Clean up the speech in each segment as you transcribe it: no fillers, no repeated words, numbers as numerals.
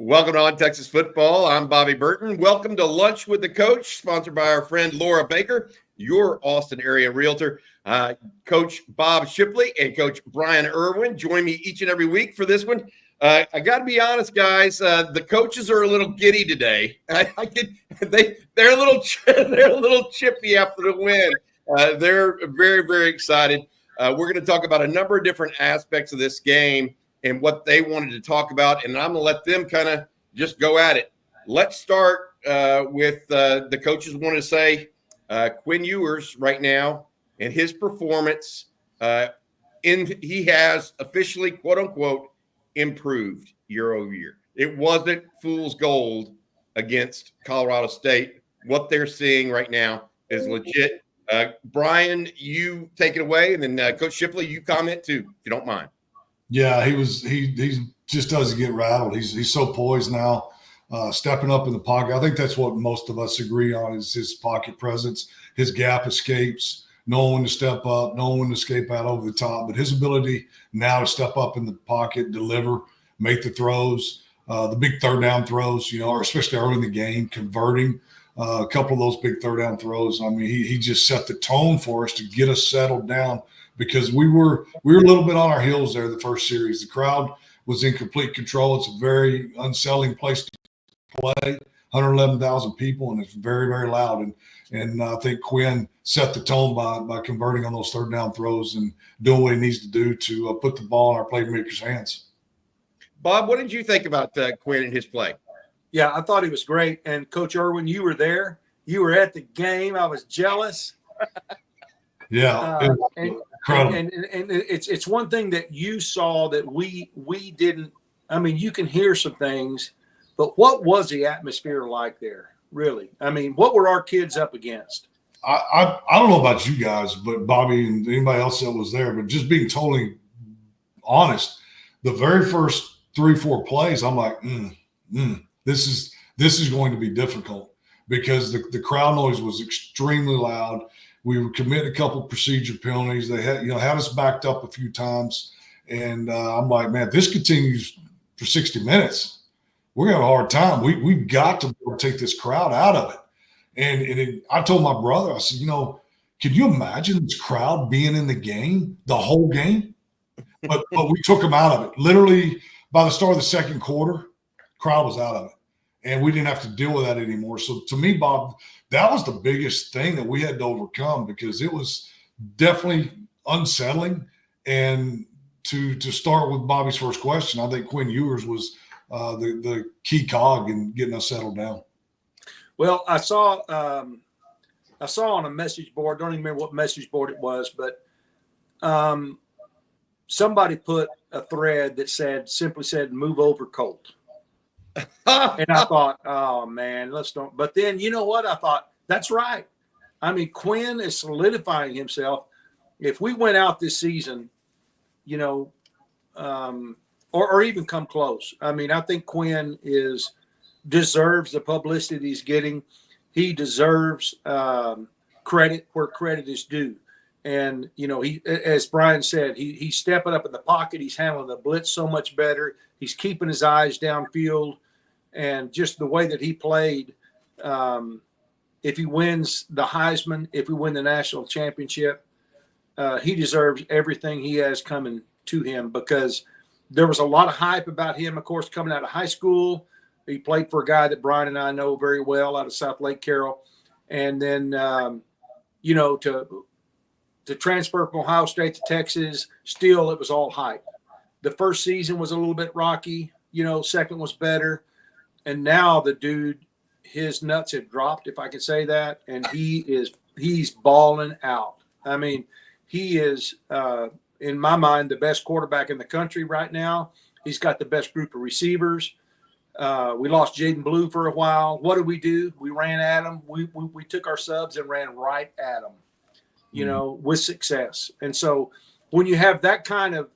Welcome to On Texas Football. I'm Bobby Burton. Welcome to Lunch with the Coach, sponsored by our friend Laura Baker, your Austin area realtor. Coach Bob Shipley and Coach Bryan Erwin join me each and every week for this one. I got to be honest, guys. The coaches are a little giddy today. They're a little chippy after the win. They're very, very excited. We're going to talk about a number of different aspects of this game and what they wanted to talk about, and I'm going to let them kind of just go at it. Let's start with the coaches want to say Quinn Ewers right now and his performance. He has officially, quote unquote, improved year over year. It wasn't fool's gold against Colorado State. What they're seeing right now is legit. Bryan, you take it away, and then Coach Shipley, you comment too, if you don't mind. Yeah, he just doesn't get rattled. He's so poised now, stepping up in the pocket. I think that's what most of us agree on is his pocket presence, his gap escapes, knowing when to step up, knowing when to escape out over the top. But his ability now to step up in the pocket, deliver, make the throws, the big third down throws, or especially early in the game, converting a couple of those big third down throws. I mean, he just set the tone for us to get us settled down. Because we were a little bit on our heels there the first series. The crowd was in complete control. It's a very unsettling place to play, 111,000 people, and it's very, very loud. And I think Quinn set the tone by converting on those third down throws and doing what he needs to do to put the ball in our playmakers' hands. Bob, what did you think about Quinn and his play? Yeah, I thought he was great. And Coach Erwin, you were there. You were at the game. I was jealous. Yeah, and it's one thing that you saw that we didn't. I mean, you can hear some things, but what was the atmosphere like there? Really, I mean, what were our kids up against? I don't know about you guys, but Bobby and anybody else that was there, but just being totally honest, the very first 3-4 plays, I'm like, this is going to be difficult because the crowd noise was extremely loud. We were committing a couple of procedure penalties. They had us backed up a few times. And I'm like, man, if this continues for 60 minutes, we're going to have a hard time. We've got to be able to take this crowd out of it. And I told my brother, I said, can you imagine this crowd being in the game, the whole game? But we took them out of it. Literally, by the start of the second quarter, crowd was out of it. And we didn't have to deal with that anymore. So to me, Bob, that was the biggest thing that we had to overcome because it was definitely unsettling. And to start with Bobby's first question, I think Quinn Ewers was the key cog in getting us settled down. Well, I saw on a message board, don't even remember what message board it was, but somebody put a thread that simply said, "Move over, Colt." And I thought, oh man, let's don't. But then you know what? I thought that's right. I mean, Quinn is solidifying himself. If we went out this season, or even come close, I mean, I think Quinn deserves the publicity he's getting. He deserves credit where credit is due. And he, as Bryan said, he's stepping up in the pocket. He's handling the blitz so much better. He's keeping his eyes downfield, and just the way that he played. If he wins the Heisman, if we win the national championship, he deserves everything he has coming to him because there was a lot of hype about him, of course, coming out of high school. He played for a guy that Bryan and I know very well out of South Lake Carroll. And then, to transfer from Ohio State to Texas, still it was all hype. The first season was a little bit rocky, second was better. And now the dude, his nuts have dropped, if I can say that. And he's balling out. I mean, he is, in my mind, the best quarterback in the country right now. He's got the best group of receivers. We lost Jaden Blue for a while. What did we do? We ran at him. We took our subs and ran right at him, with success. And so when you have that kind of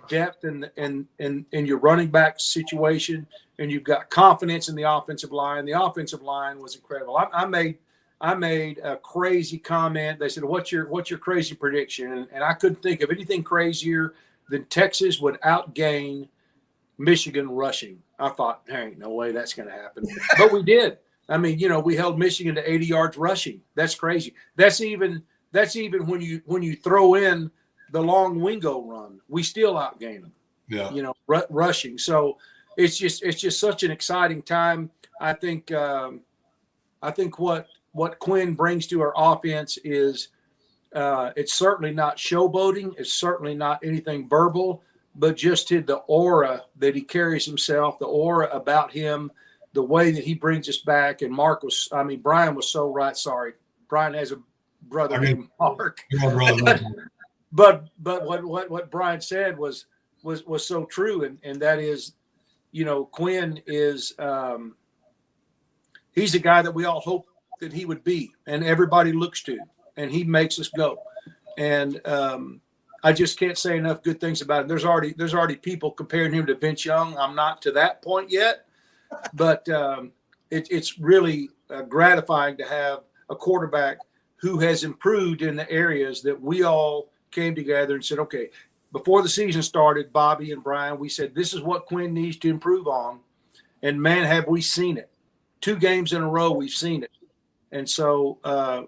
depth in your running back situation, and you've got confidence in the offensive line was incredible. I made a crazy comment. They said, what's your crazy prediction? And I couldn't think of anything crazier than Texas would outgain Michigan rushing. I thought, there ain't no way that's going to happen. But we did. I mean, we held Michigan to 80 yards rushing. That's crazy. That's even when you throw in the long Wingo run, we still outgain them. Yeah. Rushing. So it's just such an exciting time. I think what Quinn brings to our offense is it's certainly not showboating. It's certainly not anything verbal, but just the aura that he carries himself, the aura about him, the way that he brings us back. And Bryan was so right. Sorry. Bryan has a brother named Mark. But what Bryan said was so true. And that is, Quinn is he's a guy that we all hope that he would be, and everybody looks to, and he makes us go. And I just can't say enough good things about him. There's already people comparing him to Vince Young. I'm not to that point yet, but it's really gratifying to have a quarterback who has improved in the areas that we all came together and said, okay, before the season started, Bobby and Bryan, we said, this is what Quinn needs to improve on. And man, have we seen it. 2 games in a row, we've seen it. And so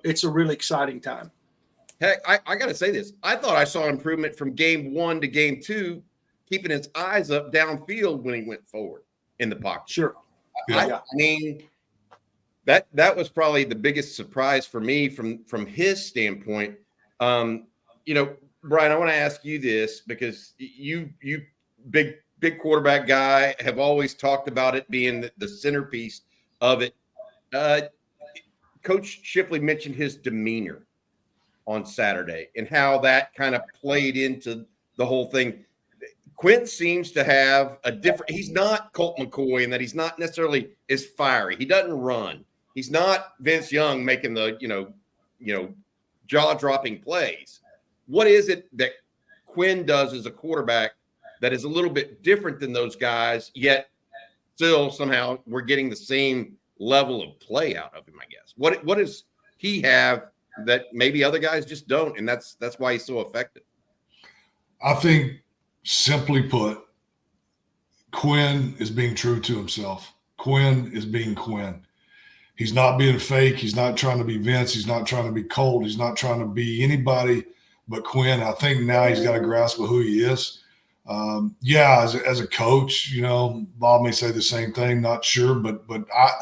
it's a really exciting time. Heck, I got to say this. I thought I saw improvement from game 1 to game 2, keeping his eyes up downfield when he went forward in the pocket. Sure. I mean, that was probably the biggest surprise for me from his standpoint. Bryan, I want to ask you this because you big quarterback guy have always talked about it being the centerpiece of it. Coach Shipley mentioned his demeanor on Saturday and how that kind of played into the whole thing. Quinn seems to have he's not Colt McCoy in that he's not necessarily as fiery. He doesn't run. He's not Vince Young making the, jaw-dropping plays. What is it that Quinn does as a quarterback that is a little bit different than those guys, yet still somehow we're getting the same level of play out of him, I guess? What does he have that maybe other guys just don't, and that's why he's so effective? I think, simply put, Quinn is being true to himself. Quinn is being Quinn. He's not being fake. He's not trying to be Vince. He's not trying to be Colt. He's not trying to be anybody but Quinn. I think now he's got a grasp of who he is. As a coach, Bob may say the same thing, not sure, but I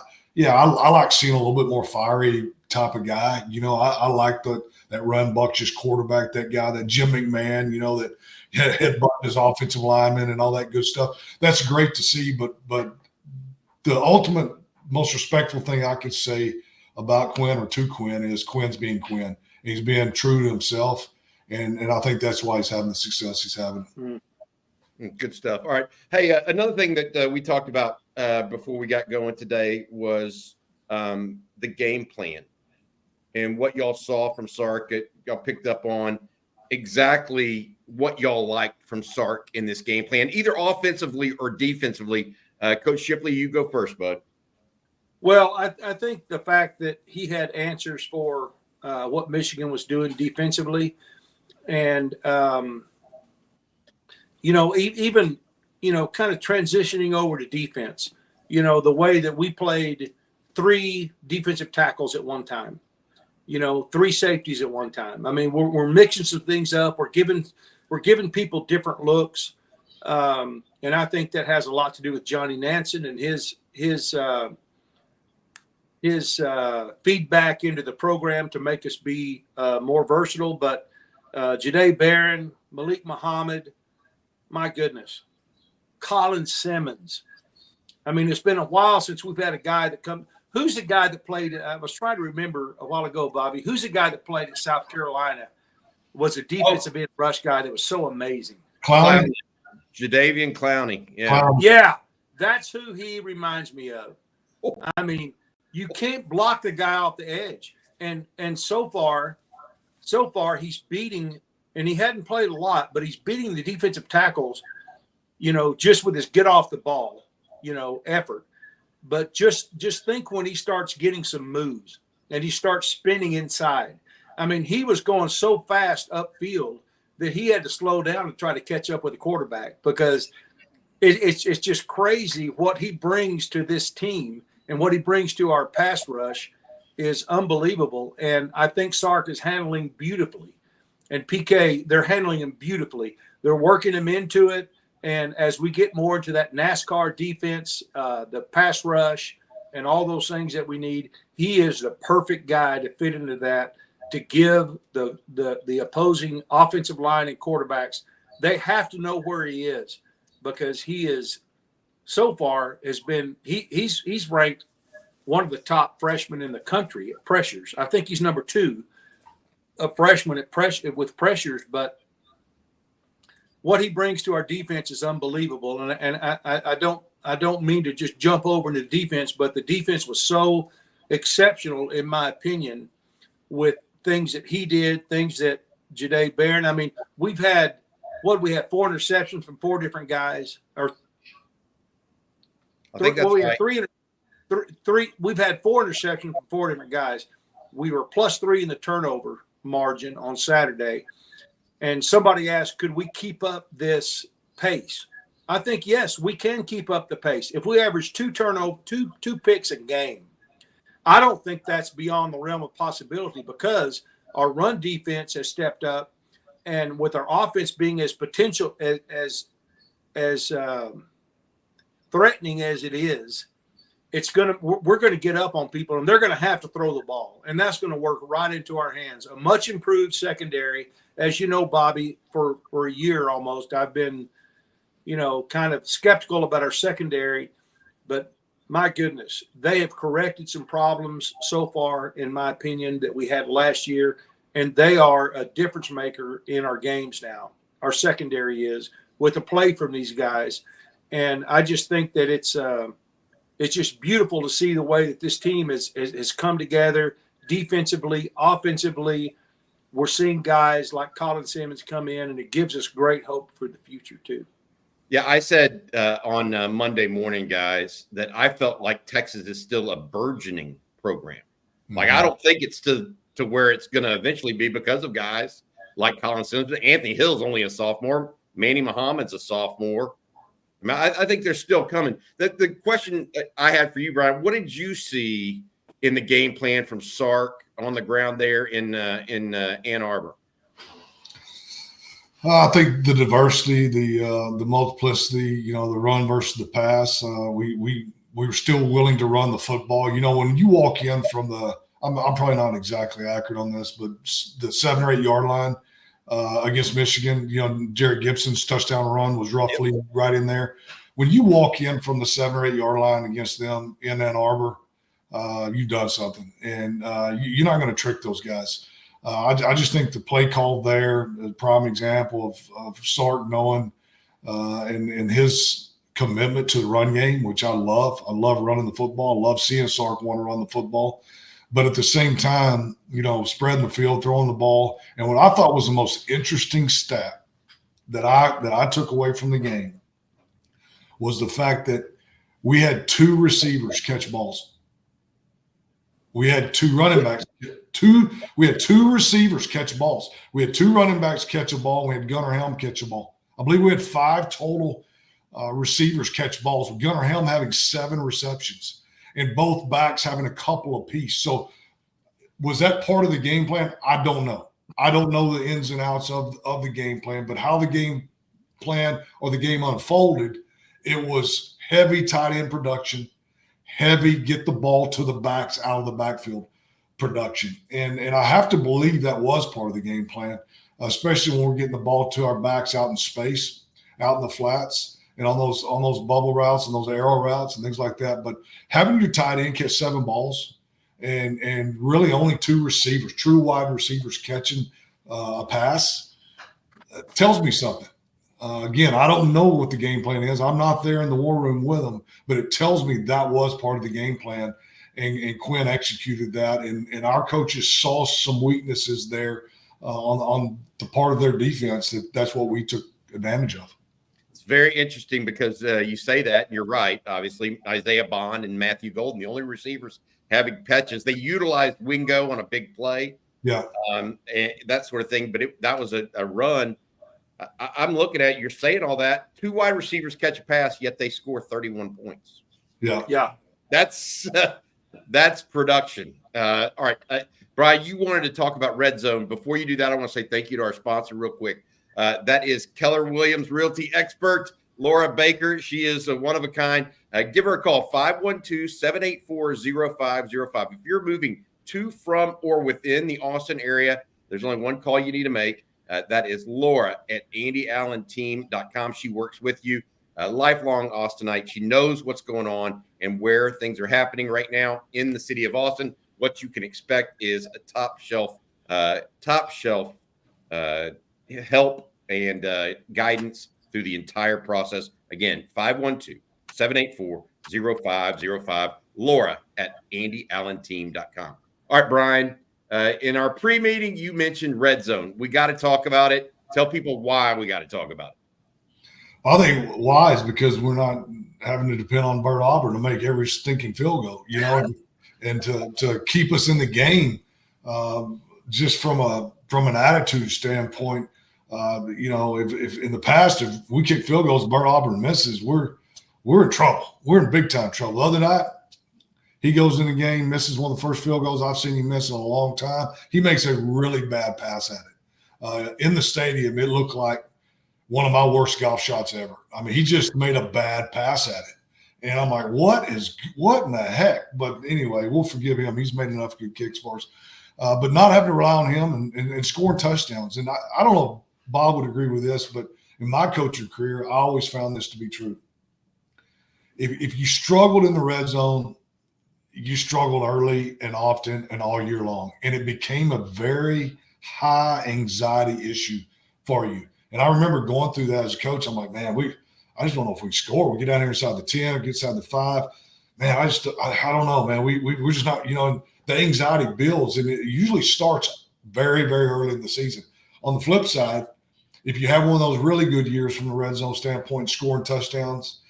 like seeing a little bit more fiery type of guy. I like that run buck, just quarterback, that guy, that Jim McMahon, that headbutting his offensive lineman and all that good stuff. That's great to see, but the ultimate most respectful thing I could say about Quinn or to Quinn is Quinn's being Quinn. He's being true to himself, and I think that's why he's having the success he's having. Good stuff. All right. Hey, another thing that we talked about before we got going today was the game plan and what y'all saw from Sark. Y'all picked up on exactly what y'all liked from Sark in this game plan, either offensively or defensively. Coach Shipley, you go first, bud. Well, I think the fact that he had answers for what Michigan was doing defensively, and even kind of transitioning over to defense. The way that we played 3 defensive tackles at one time, 3 safeties at one time. I mean, we're mixing some things up. We're giving people different looks, and I think that has a lot to do with Johnny Nansen and his feedback into the program to make us be more versatile. But Jahdae Barron, Malik Muhammad, my goodness, Colin Simmons. I mean, it's been a while since we've had a guy that come. Who's the guy that played? I was trying to remember a while ago, Bobby. Who's the guy that played at South Carolina? Was a defensive end rush guy that was so amazing. Clowney. Jadeveon Clowney. Yeah, that's who he reminds me of. I mean, you can't block the guy off the edge. And so far he's beating, and he hadn't played a lot, but he's beating the defensive tackles, just with his get off the ball, effort. But just think when he starts getting some moves and he starts spinning inside. I mean, he was going so fast upfield that he had to slow down to try to catch up with the quarterback because it's just crazy what he brings to this team and what he brings to our pass rush is unbelievable. And I think Sark is handling beautifully. And PK, they're handling him beautifully. They're working him into it. And as we get more into that NASCAR defense, the pass rush, and all those things that we need, he is the perfect guy to fit into that, to give the opposing offensive line and quarterbacks. They have to know where he is, because he is so far has been he's ranked one of the top freshmen in the country at pressures. I think he's number 2, a freshman at with pressures, but what he brings to our defense is unbelievable. And I don't mean to just jump over into defense, but the defense was so exceptional, in my opinion, with things that he did, things that Jahdae Barron. I mean, we had 4 interceptions from 4 different guys, or I think that's we right. had three. We've had 4 interceptions from 4 different guys. We were +3 in the turnover margin on Saturday. And somebody asked, could we keep up this pace? I think, yes, we can keep up the pace. If we average 2 picks a game, I don't think that's beyond the realm of possibility, because our run defense has stepped up, and with our offense being as potential as threatening as it is, we're going to get up on people, and they're going to have to throw the ball, and that's going to work right into our hands. A much improved secondary, as you know, Bobby, for a year almost, I've been, kind of skeptical about our secondary, but my goodness, they have corrected some problems so far, in my opinion, that we had last year, and they are a difference maker in our games now. Our secondary is, with the play from these guys, and I just think that it's just beautiful to see the way that this team has come together defensively, offensively. We're seeing guys like Colin Simmons come in, and it gives us great hope for the future too. Yeah, I said on Monday morning, guys, that I felt like Texas is still a burgeoning program. Like, I don't think it's to where it's going to eventually be, because of guys like Colin Simmons. Anthony Hill's only a sophomore. Manny Muhammad's a sophomore. I mean, I think they're still coming. The question I had for you, Bryan, what did you see in the game plan from Sark on the ground there in Ann Arbor? I think the diversity, the multiplicity, the run versus the pass. We were still willing to run the football. When you walk in from I'm probably not exactly accurate on this, but the 7 or 8 yard line against Michigan, Jared Gibson's touchdown run was roughly right in there. When you walk in from the 7 or 8 yard line against them in Ann Arbor, you've done something, and you're not going to trick those guys. I just think the play call there, a prime example of Sark knowing and his commitment to the run game, which I love. I love running the football. I love seeing Sark want to run the football. But at the same time, spreading the field, throwing the ball. And what I thought was the most interesting stat that I took away from the game was the fact that we had 2 receivers catch balls. We had 2 running backs. We had 2 receivers catch balls. We had 2 running backs catch a ball. We had Gunnar Helm catch a ball. I believe we had 5 total receivers catch balls, with Gunnar Helm having 7 receptions and both backs having a couple apiece. So was that part of the game plan? I don't know. I don't know the ins and outs of the game plan, but how the game plan or the game unfolded, it was heavy tight end production, heavy get the ball to the backs out of the backfield production. And I have to believe that was part of the game plan, especially when we're getting the ball to our backs out in space, out in the flats, and on those bubble routes and those arrow routes and things like that. But having your tight end catch 7 balls and really only 2 receivers, true wide receivers catching a pass, tells me something. Again, I don't know what the game plan is. I'm not there in the war room with them, but it tells me that was part of the game plan, and Quinn executed that. And our coaches saw some weaknesses there on the part of their defense. That's what we took advantage of. It's very interesting because you say that, and you're right. Obviously, Isaiah Bond and Matthew Golden, the only receivers having catches. They utilized Wingo on a big play. Yeah. And that sort of thing. But that was a run. I'm looking at it, you're saying all that. 2 wide receivers catch a pass, yet they score 31 points. Yeah. That's production. All right, Bryan, you wanted to talk about red zone. Before you do that, I want to say thank you to our sponsor real quick. That is Keller Williams Realty Expert, Laura Baker. She is one of a kind. Give her a call, 512-784-0505. If you're moving to, from, or within the Austin area, there's only one call you need to make. That is Laura at AndyAllenTeam.com. She works with you. Lifelong Austinite. She knows what's going on and where things are happening right now in the city of Austin. What you can expect is a top shelf help and guidance through the entire process. Again, 512-784-0505. Laura at AndyAllenTeam.com. All right, Bryan. In our pre-meeting, you mentioned red zone. We got to talk about it. Tell people why we got to talk about it. I think why is because we're not having to depend on Bert Auburn to make every stinking field goal, and to keep us in the game, just from an attitude standpoint. If in the past, if we kick field goals, Bert Auburn misses, we're in trouble. We're in big time trouble. Other than that, he goes in the game, misses one of the first field goals I've seen him miss in a long time. He makes a really bad pass at it. In the stadium, it looked like one of my worst golf shots ever. I mean, he just made a bad pass at it. And I'm like, what in the heck? But anyway, we'll forgive him. He's made enough good kicks for us. But not having to rely on him and scoring touchdowns. And I don't know if Bob would agree with this, but in my coaching career, I always found this to be true. If you struggled in the red zone, you struggled early and often and all year long. And it became a very high anxiety issue for you. And I remember going through that as a coach. I'm like, man, I just don't know if we can score. We get down here inside the 10 or get inside the 5. Man, I don't know, man. We're just not, the anxiety builds, and it usually starts very, very early in the season. On the flip side, if you have one of those really good years from the red zone standpoint, scoring touchdowns,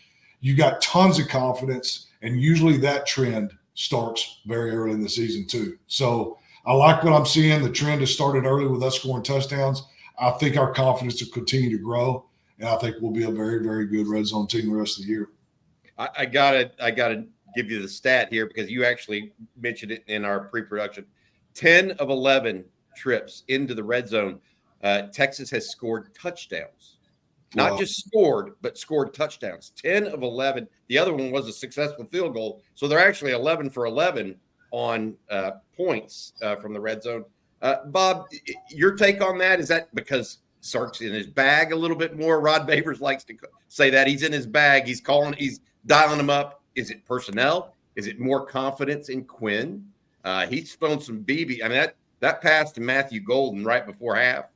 you got tons of confidence, and usually that trend starts very early in the season too. So I like what I'm seeing. The trend has started early with us scoring touchdowns. I think our confidence will continue to grow, and I think we'll be a very, very good red zone team the rest of the year. I gotta give you the stat here because you actually mentioned it in our pre-production. 10 of 11 trips into the red zone, Texas has scored touchdowns. Not just scored, but scored touchdowns. 10 of 11. The other one was a successful field goal. So they're actually 11 for 11 on points from the red zone. Bob, your take on that, is that because Sark's in his bag a little bit more? Rod Babers likes to say that he's in his bag. He's dialing him up. Is it personnel? Is it more confidence in Quinn? He's thrown some BB. I mean, that pass to Matthew Golden right before half,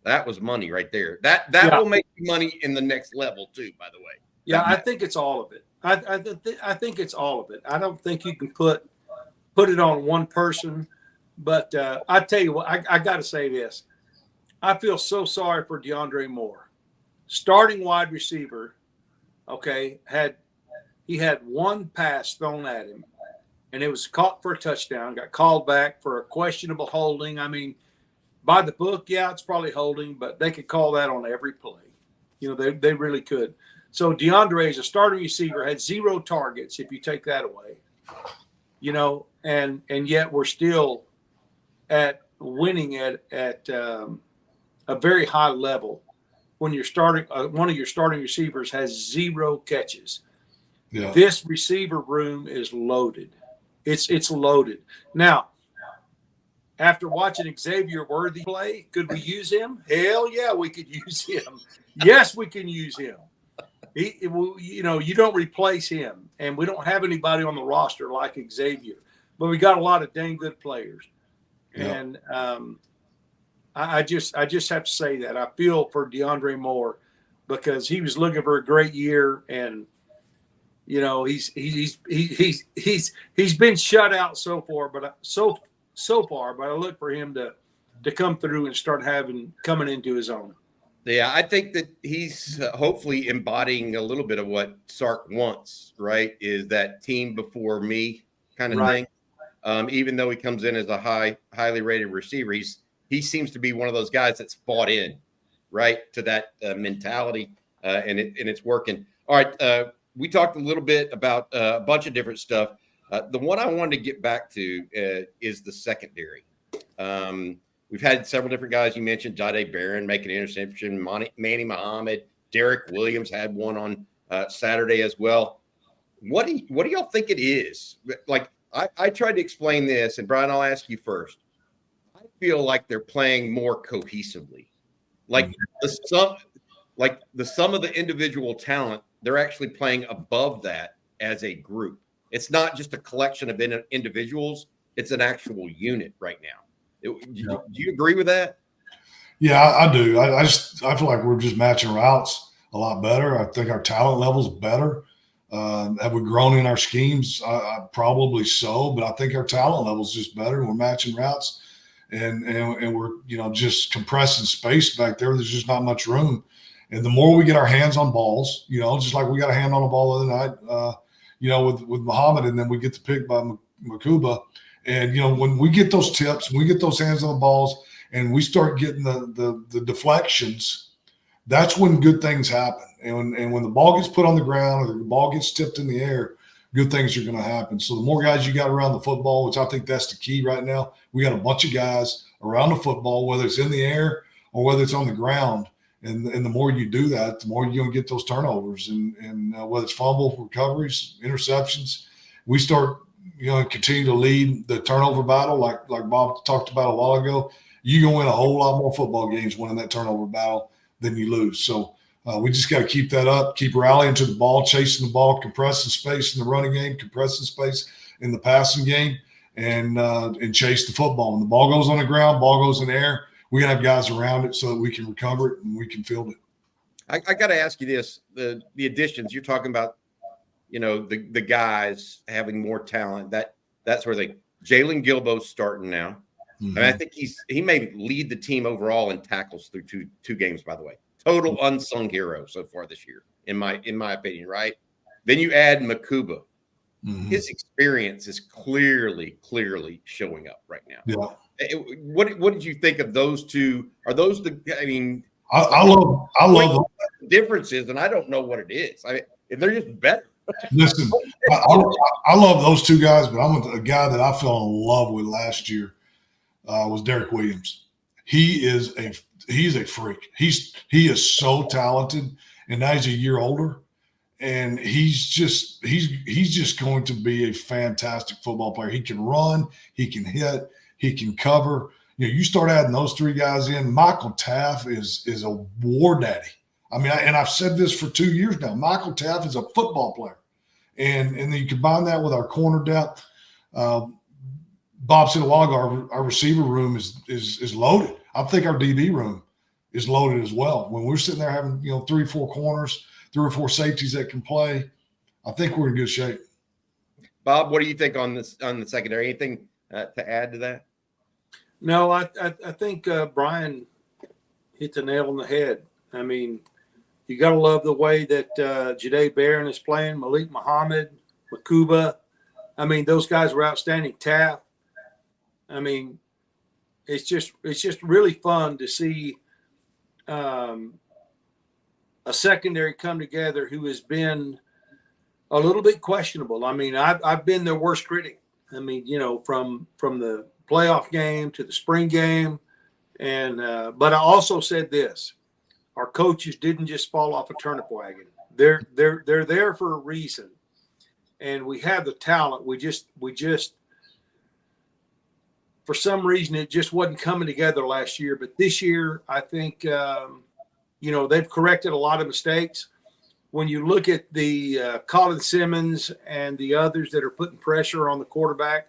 that was money right there. That will make money in the next level too, by the way. Yeah, I think it's all of it. I think it's all of it. I don't think you can put it on one person. But I tell you what, I got to say this. I feel so sorry for DeAndre Moore. Starting wide receiver, he had one pass thrown at him, and it was caught for a touchdown, got called back for a questionable holding. I mean, by the book, it's probably holding, but they could call that on every play. They really could. So DeAndre, as a starting receiver, had 0 targets if you take that away. And yet we're still at winning at a very high level when you're starting one of your starting receivers has 0 catches. Yeah. This receiver room is loaded. It's loaded. Now, after watching Xavier Worthy play, could we use him? Hell yeah, we could use him. Yes, we can use him. You don't replace him, and we don't have anybody on the roster like Xavier, but we got a lot of dang good players. Yeah. And I just have to say that I feel for DeAndre Moore because he was looking for a great year, and he's been shut out so far, but I look for him to come through and start coming into his own. Yeah, I think that he's hopefully embodying a little bit of what Sark wants, right? Is that team before me kind of thing. Even though he comes in as a highly rated receiver, he seems to be one of those guys that's bought in. right, to that mentality, and it's working. All right, we talked a little bit about a bunch of different stuff. The one I wanted to get back to is the secondary. We've had several different guys. You mentioned Jade Barron making an interception, Manny Muhammad, Derek Williams had one on Saturday as well. What do y'all think it is? Like, I tried to explain this, and Bryan, I'll ask you first. I feel like they're playing more cohesively. Like the sum of the individual talent, they're actually playing above that as a group. It's not just a collection of individuals; it's an actual unit right now. Do you agree with that? Yeah, I do. I feel like we're just matching routes a lot better. I think our talent level's better. Have we grown in our schemes? Probably so, but I think our talent level's just better. We're matching routes, and we're just compressing space back there. There's just not much room. And the more we get our hands on balls, just like we got a hand on a ball the other night, with Muhammad, and then we get the pick by Makuba. And when we get those tips, when we get those hands on the balls, and we start getting the deflections, that's when good things happen. And when the ball gets put on the ground or the ball gets tipped in the air, good things are going to happen. So the more guys you got around the football, which I think that's the key right now, we got a bunch of guys around the football, whether it's in the air or whether it's on the ground. And the more you do that, the more you're going to get those turnovers. And whether it's fumble, recoveries, interceptions, we start continue to lead the turnover battle like Bob talked about a while ago. You're going to win a whole lot more football games winning that turnover battle than you lose. So we just got to keep that up, keep rallying to the ball, chasing the ball, compressing space in the running game, compressing space in the passing game, and chase the football. When the ball goes on the ground, ball goes in the air, we got to have guys around it so that we can recover it and we can field it. I got to ask you this: the additions you're talking about, the guys having more talent. That's where Jalen Gilbo's starting now. Mm-hmm. And I think he may lead the team overall in tackles through two games, by the way. Total unsung hero so far this year, in my opinion, right? Then you add Makuba. Mm-hmm. His experience is clearly showing up right now. Yeah. What did you think of those two? Are those I love the differences, and I don't know what it is. They're just better. Listen, I love those two guys, but I'm a guy that I fell in love with last year was Derek Williams. He's a freak. He is so talented, and now he's a year older, and he's just going to be a fantastic football player. He can run, he can hit, he can cover. You start adding those three guys in. Michael Taff is a war daddy. And I've said this for 2 years now. Michael Taff is a football player, and then you combine that with our corner depth. Bob said a while ago, our receiver room is loaded. I think our DB room is loaded as well. When we're sitting there having 3 or 4 corners, 3 or 4 safeties that can play, I think we're in good shape. Bob, what do you think on the secondary? Anything to add to that? No, I think Bryan hit the nail on the head. You got to love the way that Jade Barron is playing, Malik Muhammad, Makuba. Those guys were outstanding. Taff. It's just really fun to see a secondary come together who has been a little bit questionable. I've been their worst critic. From the playoff game to the spring game, but I also said this: our coaches didn't just fall off a turnip wagon. They're there for a reason, and we have the talent. We just for some reason it just wasn't coming together last year. But this year, I think they've corrected a lot of mistakes. When you look at the Colin Simmons and the others that are putting pressure on the quarterback,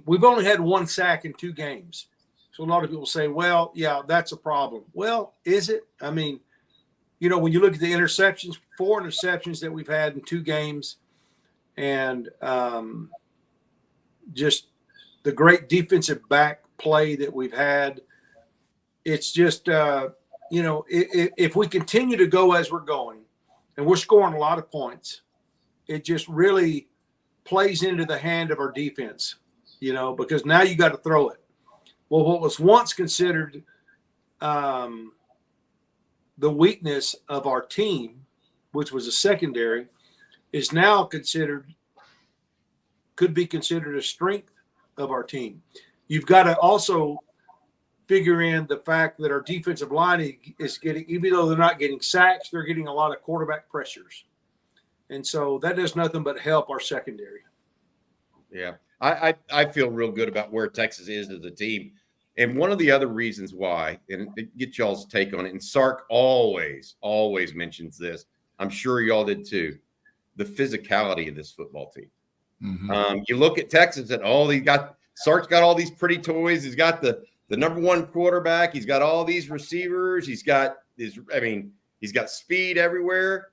we've only had 1 sack in 2 games. So a lot of people say, well, yeah, that's a problem. Well, is it? When you look at the interceptions, 4 interceptions that we've had in 2 games, and just the great defensive back play that we've had, it's just, if we continue to go as we're going, and we're scoring a lot of points, it just really plays into the hand of our defense, because now you got to throw it. Well, what was once considered the weakness of our team, which was a secondary, is now could be considered a strength of our team. You've got to also figure in the fact that our defensive line is getting, even though they're not getting sacks, they're getting a lot of quarterback pressures. And so that does nothing but help our secondary. Yeah. I feel real good about where Texas is as a team. And one of the other reasons why, and get y'all's take on it, and Sark always mentions this. I'm sure y'all did too. The physicality of this football team. Mm-hmm. You look at Texas and Sark's got all these pretty toys. He's got the number one quarterback. He's got all these receivers. He's got speed everywhere.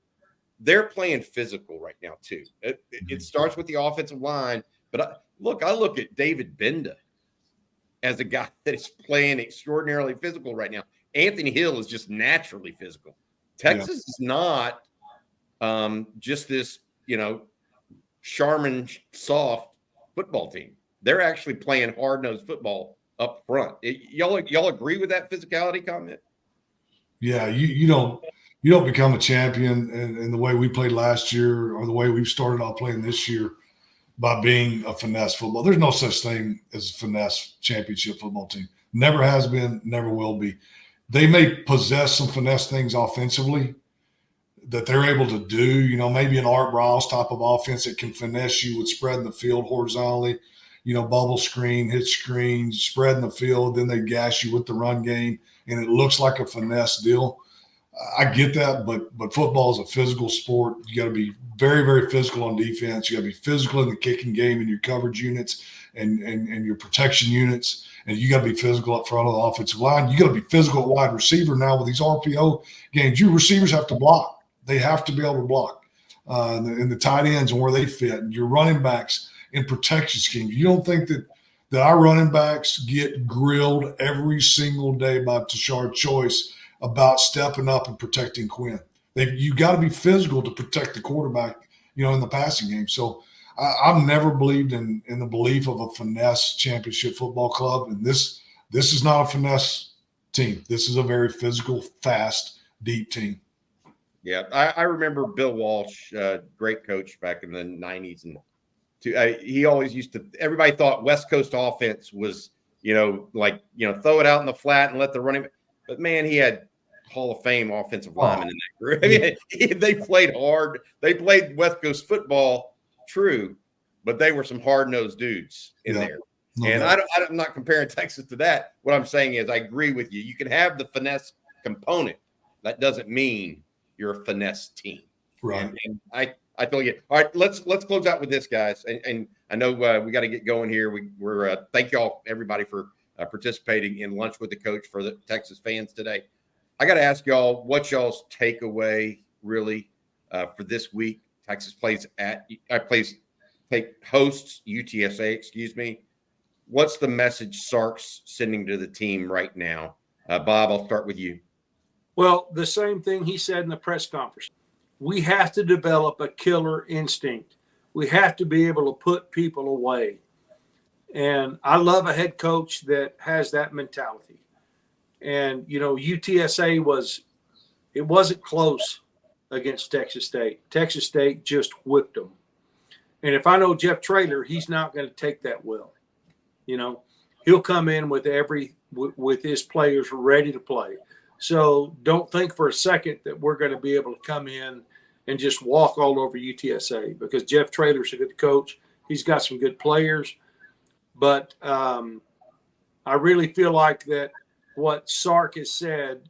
They're playing physical right now too. It starts with the offensive line, but I look at David Benda as a guy that is playing extraordinarily physical right now. Anthony Hill is just naturally physical. Texas is not just this, Charmin soft football team. They're actually playing hard-nosed football up front. Y'all agree with that physicality comment? Yeah, you don't become a champion in the way we played last year or the way we've started off playing this year by being a finesse football. There's no such thing as a finesse championship football team. Never has been, never will be. They may possess some finesse things offensively that they're able to do, maybe an Art Briles type of offense that can finesse you with spreading the field horizontally, bubble screen, hit screens, spreading the field, then they gas you with the run game, and it looks like a finesse deal. I get that, but football is a physical sport. You got to be very, very physical on defense. You got to be physical in the kicking game and your coverage units and your protection units, and you got to be physical up front of the offensive line. You got to be physical at wide receiver now with these RPO games. Your receivers have to block. They have to be able to block in the tight ends and where they fit. And your running backs in protection schemes. You don't think that our running backs get grilled every single day by Tashard Choice about stepping up and protecting Quinn. You got to be physical to protect the quarterback, in the passing game. So I've never believed in the belief of a finesse championship football club. And this is not a finesse team. This is a very physical, fast, deep team. Yeah, I remember Bill Walsh, great coach back in the 90s. And he always used to – everybody thought West Coast offense was, throw it out in the flat and let the running – but, man, he had Hall of Fame offensive linemen in that group. I mean, they played hard. They played West Coast football, true, but they were some hard-nosed dudes in there. And I'm not comparing Texas to that. What I'm saying is I agree with you. You can have the finesse component. That doesn't mean – you're a finesse team. Right. And I totally get it. All right, let's close out with this, guys. And I know we got to get going here. We're thank y'all, everybody, for participating in Lunch with the Coach for the Texas fans today. I got to ask y'all what y'all's takeaway really for this week. Texas hosts UTSA, excuse me. What's the message Sark's sending to the team right now? Bob, I'll start with you. Well, the same thing he said in the press conference. We have to develop a killer instinct. We have to be able to put people away. And I love a head coach that has that mentality. And, UTSA wasn't close against Texas State. Texas State just whipped them. And if I know Jeff Traylor, he's not going to take that well. He'll come in with his players ready to play. So don't think for a second that we're going to be able to come in and just walk all over UTSA because Jeff Traylor's a good coach. He's got some good players. But I really feel like that what Sark has said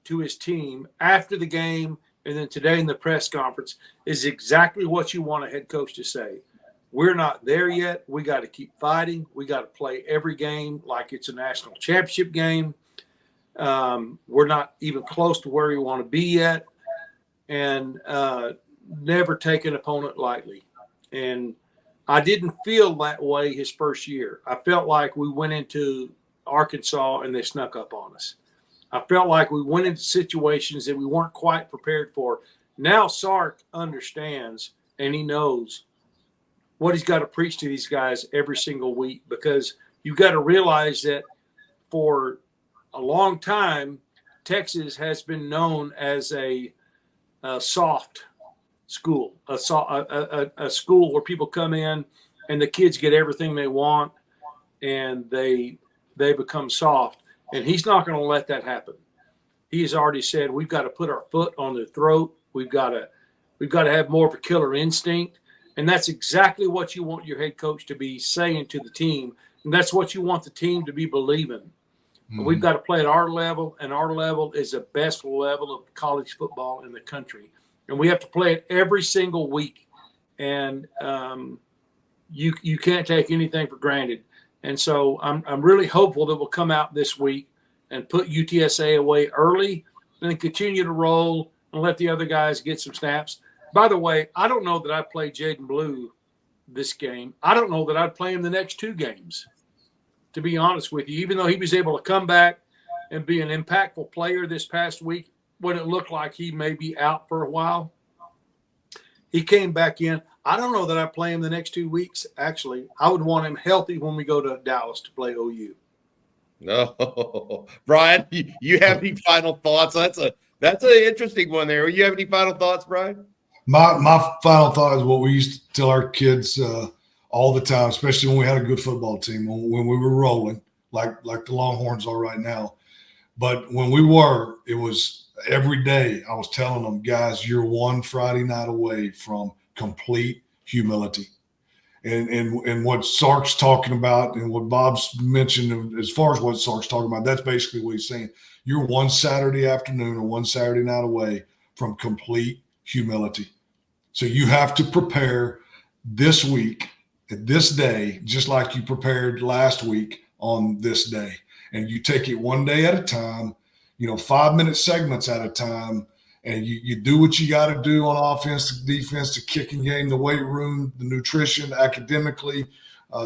to his team after the game and then today in the press conference is exactly what you want a head coach to say. We're not there yet. We got to keep fighting. We got to play every game like it's a national championship game. We're not even close to where we want to be yet, and never take an opponent lightly. And I didn't feel that way his first year. I felt like we went into Arkansas and they snuck up on us. I felt like we went into situations that we weren't quite prepared for. Now Sark understands and he knows what he's got to preach to these guys every single week, because you've got to realize that for a long time, Texas has been known as a soft school, a school where people come in and the kids get everything they want and they become soft. And he's not going to let that happen. He has already said we've got to put our foot on their throat. We've got to have more of a killer instinct. And that's exactly what you want your head coach to be saying to the team. And that's what you want the team to be believing. Mm-hmm. We've got to play at our level, and our level is the best level of college football in the country. And we have to play it every single week. And you can't take anything for granted. And so I'm really hopeful that we'll come out this week and put UTSA away early and then continue to roll and let the other guys get some snaps. By the way, I don't know that I'd play Jaden Blue this game. I don't know that I'd play him the next two games, to be honest with you, even though he was able to come back and be an impactful player this past week when it looked like he may be out for a while. He came back in. I don't know that I'd play him the next 2 weeks, actually. I would want him healthy when we go to Dallas to play OU. No. Bryan, you have any final thoughts? That's an interesting one there. You have any final thoughts, Bryan? My final thought is what we used to tell our kids all the time, especially when we had a good football team, when we were rolling, like the Longhorns are right now. But when we were, it was every day I was telling them, guys, you're one Friday night away from complete humility. And what Sark's talking about and what Bob's mentioned as far as what Sark's talking about, that's basically what he's saying. You're one Saturday afternoon or one Saturday night away from complete humility. So you have to prepare this week at this day, just like you prepared last week on this day. And you take it one day at a time, 5-minute segments at a time. And you do what you got to do on offense, the defense, the kicking game, the weight room, the nutrition, academically,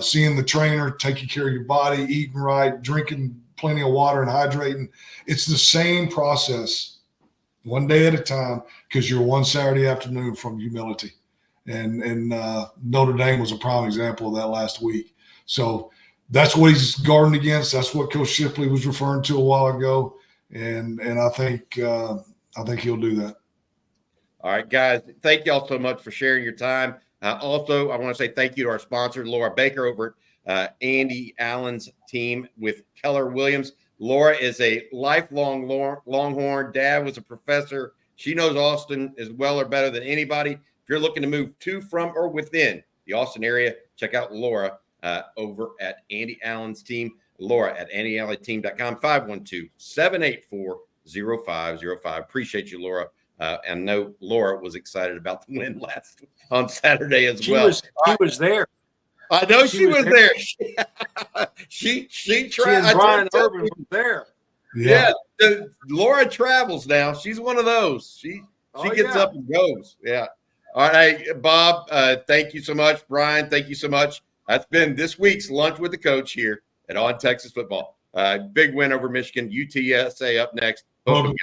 seeing the trainer, taking care of your body, eating right, drinking plenty of water and hydrating. It's the same process, one day at a time, because you're one Saturday afternoon from humility. And Notre Dame was a prime example of that last week. So that's what he's guarding against. That's what Coach Shipley was referring to a while ago. And I think he'll do that. All right, guys. Thank y'all so much for sharing your time. Also, I want to say thank you to our sponsor, Laura Baker, over at Andy Allen's team with Keller Williams. Laura is a lifelong Longhorn. Dad was a professor. She knows Austin as well or better than anybody. If you're looking to move to, from, or within the Austin area, check out Laura over at Andy Allen's team. Laura at AndyAllenTeam.com, 512-784-0505. Appreciate you, Laura. And know Laura was excited about the win on Saturday as well. She was there. I know she was there. She tried. Bryan Erwin was there. Yeah. Laura travels now. She's one of those. She gets up and goes. Yeah. All right, hey, Bob. Thank you so much, Bryan. Thank you so much. That's been this week's Lunch with the Coach here at On Texas Football. Big win over Michigan. UTSA up next. Hope